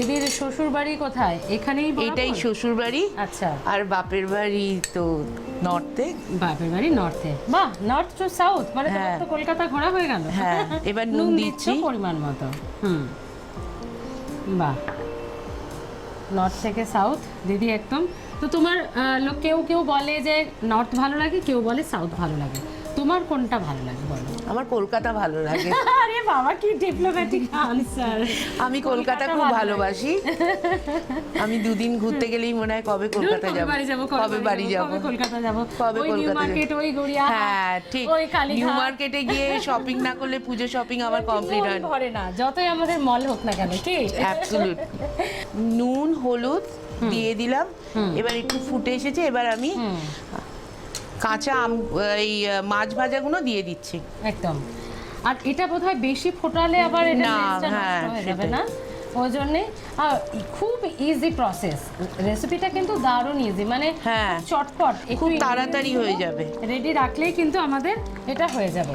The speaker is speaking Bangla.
দিদির শ্বশুর বাড়ি কোথায়? এখানেই বরাবর? এটাই শ্বশুর বাড়ি। আচ্ছা। আর বাপের বাড়ি তো নর্থে। বাপের বাড়ি নর্থে। বাহ, নর্থ টু সাউথ, মানে তোমার তো কলকাতা ঘোরা হয়ে গেল। হ্যাঁ, এবার নুন দিচ্ছি পরিমাণ মতো। বাহ, নর্থ থেকে সাউথ দিদি একদম। তো তোমার কেউ কেউ বলে যে নর্থ ভালো লাগে, কেউ বলে সাউথ ভালো লাগে, তোমার কোনটা ভালো লাগে বলো? আমার কলকাতা ভালো লাগে। আরে বাবা, কি ডিপ্লোম্যাটিক আনসার। আমি কলকাতা খুব ভালোবাসি। আমি দুদিন ঘুরতে গেলেই মনে হয় কবে কলকাতা যাব, কবে বাড়ি যাব, কবে কলকাতা যাব, কবে ওই নিউ কলকাতা মার্কেট, ওই গড়িয়াহাট। হ্যাঁ ঠিক, ওই কালীঘাট। নিউ মার্কেটে গিয়ে শপিং না করলে পুজো শপিং আমার কমপ্লিট হয় না। ভরে না, যতই আমাদের মল হোক না কেন। কি অ্যাবসলিউট। নুন হলুদ দিয়ে দিলাম, এবার একটু ফুটে এসেছে, এবার আমি কাঁচা এই মাছ ভাজাগুলো দিয়ে দিচ্ছি একদম। আর এটা বোধহয় বেশি ফোটালে আবার এটা না, টেস্টটা হ্যাঁ, নষ্ট হয়ে যাবে সেটাই। না, ওই জন্যে। খুব ইজি প্রসেস, রেসিপিটা কিন্তু দারুণ ইজি, মানে হ্যাঁ, চটপট খুব তাড়াতাড়ি হয়ে যাবে। রেডি রাখলেই কিন্তু আমাদের এটা হয়ে যাবে।